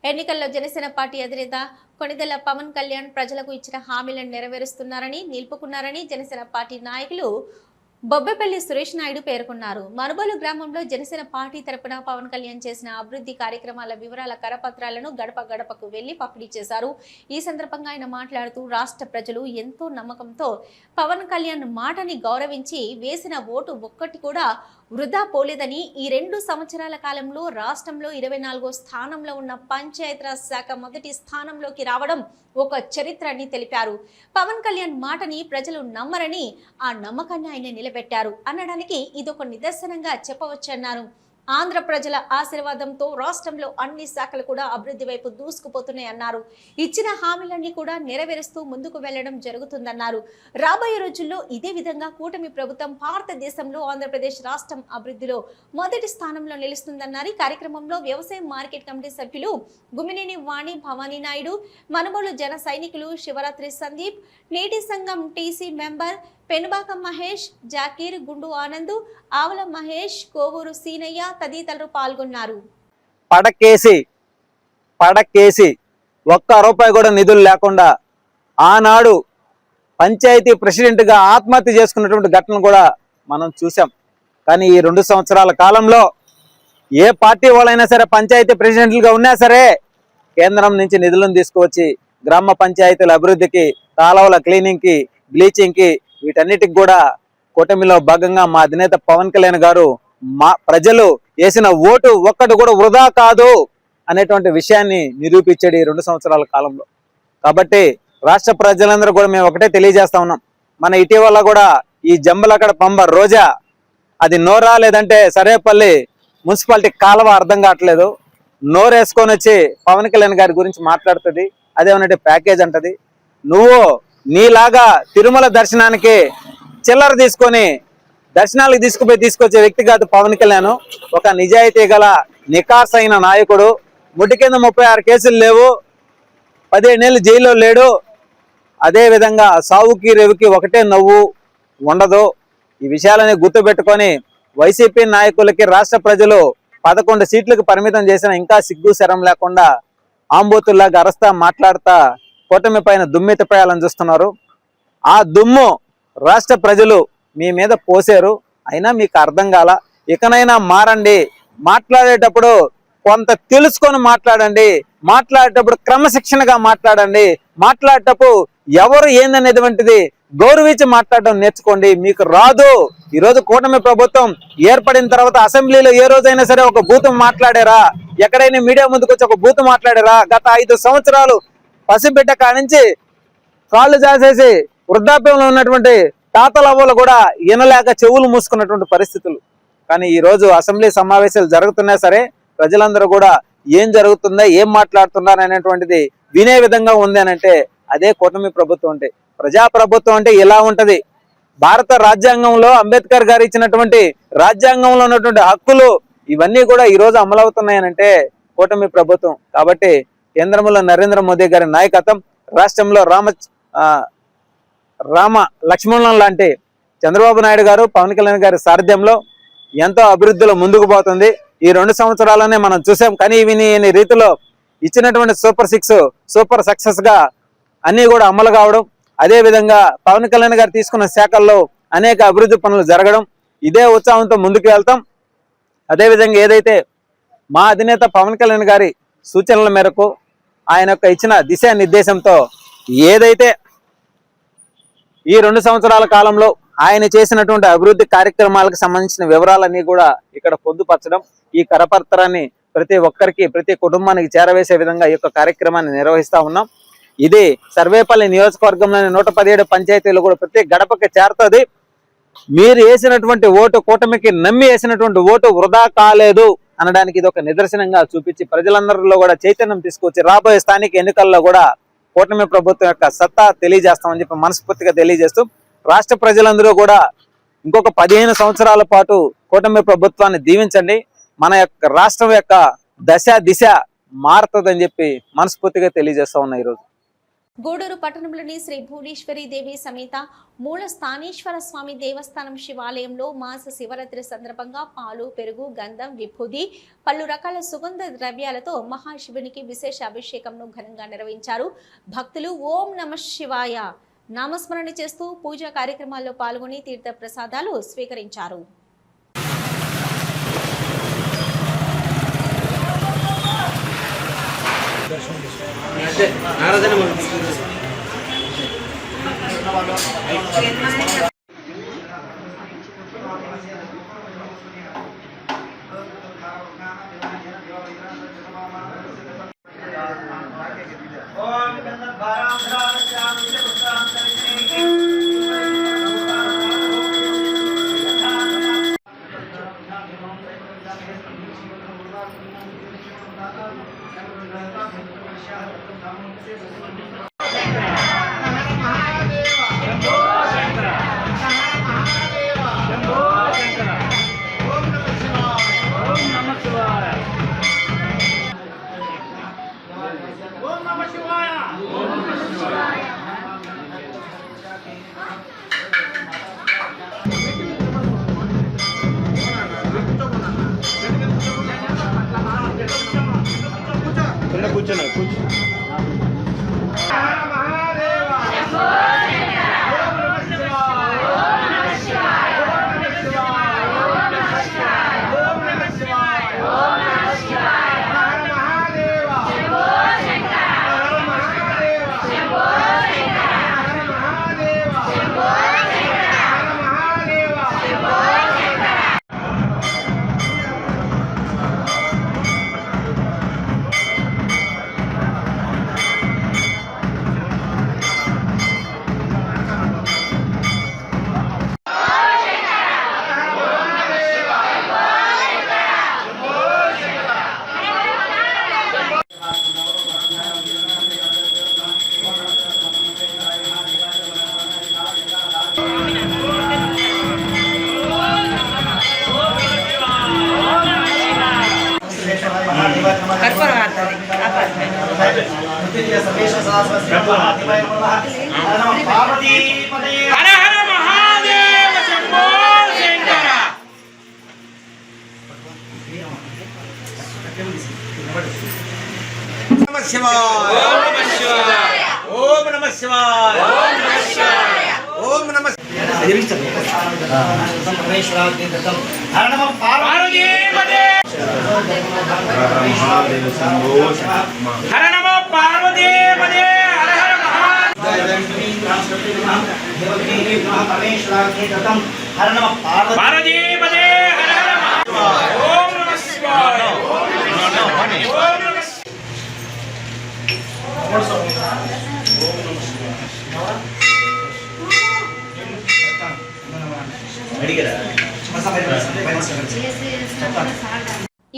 ఎన్నికల్లో జనసేన పార్టీ అధినేత కొణిదెల పవన్ కళ్యాణ్ ప్రజలకు ఇచ్చిన హామీలను నెరవేరుస్తున్నారని, నిలుపుకున్నారని జనసేన పార్టీ నాయకులు బొబ్బెపల్లి సురేష్ నాయుడు పేర్కొన్నారు. మనుబోలు గ్రామంలో జనసేన పార్టీ తరపున పవన్ కళ్యాణ్ చేసిన అభివృద్ధి కార్యక్రమాల వివరాల కరపత్రాలను గడప గడపకు వెళ్లి పంపిణీ చేశారు. ఈ సందర్భంగా ఆయన మాట్లాడుతూ రాష్ట్ర ప్రజలు ఎంతో నమ్మకంతో పవన్ కళ్యాణ్ మాటని గౌరవించి వేసిన ఓటు ఒక్కటి కూడా వృధా పోలేదని, ఈ 2 సంవత్సరాల కాలంలో రాష్ట్రంలో 24వ స్థానంలో ఉన్న పంచాయతీరాజ్ శాఖ మొదటి స్థానంలోకి రావడం ఒక చరిత్ర అని తెలిపారు. పవన్ కళ్యాణ్ మాటని ప్రజలు నమ్మరని, ఆ నమ్మకాన్ని ఆయన నిలబెట్టారు అనడానికి ఇదొక నిదర్శనంగా చెప్పవచ్చన్నారు. ఆంధ్ర ప్రజల ఆశీర్వాదంతో రాష్ట్రంలో అన్ని శాఖలు కూడా అభివృద్ధి వైపు దూసుకుపోతున్నాయన్నారు. ఇచ్చిన హామీలన్నీ కూడా నెరవేరుస్తూ ముందుకు వెళ్లడం జరుగుతుందన్నారు. రాబోయే రోజుల్లో ఇదే విధంగా కూటమి ప్రభుత్వం భారతదేశంలో ఆంధ్రప్రదేశ్ రాష్ట్రం అభివృద్ధిలో మొదటి స్థానంలో నిలుస్తుందన్నారు. ఈ కార్యక్రమంలో వ్యవసాయ మార్కెట్ కమిటీ సభ్యులు గుమ్మినేని వాణి భవానీ నాయుడు, మనుబోలు జన సైనికులు శివరాత్రి సందీప్, నేటి సంఘం టీసీ మెంబర్ పెనుబాక మహేష్, జాకీర్, గుండు ఆనంద్, ఆవుల మహేష్, కోవూరు సీనయ్య తదితరులు పాల్గొన్నారు. పడకేసి ఒక్క రూపాయి కూడా నిధులు లేకుండా ఆనాడు పంచాయతీ ప్రెసిడెంట్ గా ఆత్మహత్య చేసుకున్నటువంటి ఘటన కూడా మనం చూసాం. కానీ ఈ 2 సంవత్సరాల కాలంలో ఏ పార్టీ వాళ్ళైనా సరే పంచాయతీ ప్రెసిడెంట్లుగా ఉన్నా సరే కేంద్రం నుంచి నిధులను తీసుకువచ్చి గ్రామ పంచాయతీల అభివృద్ధికి, కాలువల క్లీనింగ్ కి, బ్లీచింగ్ కి, వీటన్నిటికి కూడా కూటమిలో భాగంగా మా అధినేత పవన్ కళ్యాణ్ గారు ప్రజలు వేసిన ఓటు ఒక్కటి కూడా వృధా కాదు అనేటువంటి విషయాన్ని నిరూపించాడు ఈ 2 సంవత్సరాల కాలంలో. కాబట్టి రాష్ట్ర ప్రజలందరూ కూడా మేము ఒకటే తెలియజేస్తా ఉన్నాం. మన ఇటీవల కూడా ఈ జంబలకడ పంబ రోజా, అది నోరా లేదంటే సరేపల్లి మున్సిపాలిటీ కాలువ అర్థం కావట్లేదు, నోరేసుకొని వచ్చి పవన్ కళ్యాణ్ గారి గురించి మాట్లాడుతుంది. అదేమనంటే ప్యాకేజ్ అంటది. నువ్వు నీలాగా తిరుమల దర్శనానికి చిల్లర తీసుకొని దర్శనాలకు తీసుకొచ్చే వ్యక్తి కాదు పవన్ కళ్యాణ్. ఒక నిజాయితీ గల నికాసైన నాయకుడు. ముట్టి కింద 36 కేసులు లేవు, 17 ఏళ్ళు జైల్లో లేడు. అదే విధంగా సావుకి రేవుకి ఒకటే నవ్వు ఉండదు. ఈ విషయాలని గుర్తుపెట్టుకొని వైసీపీ నాయకులకి రాష్ట్ర ప్రజలు 11 సీట్లకు పరిమితం చేసిన ఇంకా సిగ్గు శరం లేకుండా ఆంబోతుల్లాగా అరస్తా మాట్లాడుతా కూటమి పైన దుమ్మెత్తిపోయాలని చూస్తున్నారు. ఆ దుమ్ము రాష్ట్ర ప్రజలు మీ మీద పోసారు, అయినా మీకు అర్థం కాల. ఇకనైనా మారండి. మాట్లాడేటప్పుడు కొంత తెలుసుకొని మాట్లాడండి. మాట్లాడేటప్పుడు క్రమశిక్షణగా మాట్లాడండి. మాట్లాడేటప్పుడు ఎవరు ఏందనేటువంటిది గౌరవించి మాట్లాడడం నేర్చుకోండి. మీకు రాదు. ఈరోజు కూటమి ప్రభుత్వం ఏర్పడిన తర్వాత అసెంబ్లీలో ఏ రోజైనా సరే ఒక బూతు మాట్లాడారా? ఎక్కడైనా మీడియా ముందుకు వచ్చి ఒక బూతు మాట్లాడారా? గత 5 సంవత్సరాలు పసిబిడ్డ కానించి కాళ్ళు జాసేసి వృద్ధాప్యంలో ఉన్నటువంటి తాతలవ్వలు కూడా వినలేక చెవులు మూసుకున్నటువంటి పరిస్థితులు. కానీ ఈ రోజు అసెంబ్లీ సమావేశాలు జరుగుతున్నా సరే ప్రజలందరూ కూడా ఏం జరుగుతుందో, ఏం మాట్లాడుతున్నారు అనేటువంటిది వినే విధంగా ఉంది అని అంటే అదే కూటమి ప్రభుత్వం. అంటే ప్రజాప్రభుత్వం అంటే ఇలా ఉంటది. భారత రాజ్యాంగంలో అంబేద్కర్ గారు ఇచ్చినటువంటి రాజ్యాంగంలో ఉన్నటువంటి హక్కులు ఇవన్నీ కూడా ఈ రోజు అమలవుతున్నాయనంటే కూటమి ప్రభుత్వం. కాబట్టి కేంద్రంలో నరేంద్ర మోదీ గారి నాయకత్వం, రాష్ట్రంలో రామ లక్ష్మణులం లాంటి చంద్రబాబు నాయుడు గారు, పవన్ కళ్యాణ్ గారి సారథ్యంలో ఎంతో అభివృద్ధిలో ముందుకు పోతుంది. ఈ 2 సంవత్సరాలనే మనం చూసాం. కానీ ఈ రీతిలో ఇచ్చినటువంటి సూపర్ 6 సూపర్ సక్సెస్ గా అన్ని కూడా అమలు కావడం, అదే విధంగా పవన్ కళ్యాణ్ గారు తీసుకున్న శాఖల్లో అనేక అభివృద్ధి పనులు జరగడం, ఇదే ఉత్సాహంతో ముందుకు వెళ్తాం. అదేవిధంగా ఏదైతే మా అధినేత పవన్ కళ్యాణ్ గారి సూచనల మేరకు ఆయన యొక్క ఇచ్చిన దిశానిర్దేశంతో ఏదైతే ఈ 2 సంవత్సరాల కాలంలో ఆయన చేసినటువంటి అభివృద్ధి కార్యక్రమాలకు సంబంధించిన వివరాలన్నీ కూడా ఇక్కడ పొందుపరచడం, ఈ కరపత్రాన్ని ప్రతి ఒక్కరికి, ప్రతి కుటుంబానికి చేరవేసే విధంగా ఈ యొక్క కార్యక్రమాన్ని నిర్వహిస్తా ఉన్నాం. ఇది సర్వేపల్లి నియోజకవర్గంలోని 117 పంచాయతీలు కూడా ప్రతి గడపకి చేరుతుంది. మీరు వేసినటువంటి ఓటు, కూటమికి నమ్మి వేసినటువంటి ఓటు వృధా కాలేదు అనడానికి ఇది ఒక నిదర్శనంగా చూపించి ప్రజలందరిలో కూడా చైతన్యం తీసుకొచ్చి రాబోయే స్థానిక ఎన్నికల్లో కూడా కూటమి ప్రభుత్వం యొక్క సత్తా తెలియజేస్తామని చెప్పి మనస్ఫూర్తిగా తెలియజేస్తూ రాష్ట్ర ప్రజలందరూ కూడా ఇంకొక 15 సంవత్సరాల పాటు కూటమి ప్రభుత్వాన్ని దీవించండి. మన యొక్క రాష్ట్రం యొక్క దిశ మారుతుందని చెప్పి మనస్ఫూర్తిగా తెలియజేస్తా ఉన్నా ఈరోజు. గూడూరు పట్టణంలోని శ్రీ భువనేశ్వరి దేవి సమేత మూల స్థానేశ్వర స్వామి దేవస్థానం శివాలయంలో మాస శివరాత్రి సందర్భంగా పాలు, పెరుగు, గంధం, విభూది, పలు రకాల సుగంధ ద్రవ్యాలతో మహాశివునికి విశేష అభిషేకంను ఘనంగా నిర్వహించారు. భక్తులు ఓం నమః శివాయ నామస్మరణ చేస్తూ పూజా కార్యక్రమాల్లో పాల్గొని తీర్థ ప్రసాదాలు స్వీకరించారు.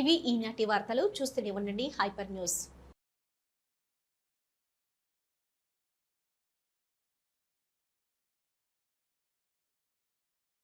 ఇవి ఈనాటి వార్తలు. చూస్తూనే ఉండండి హైపర్ న్యూస్.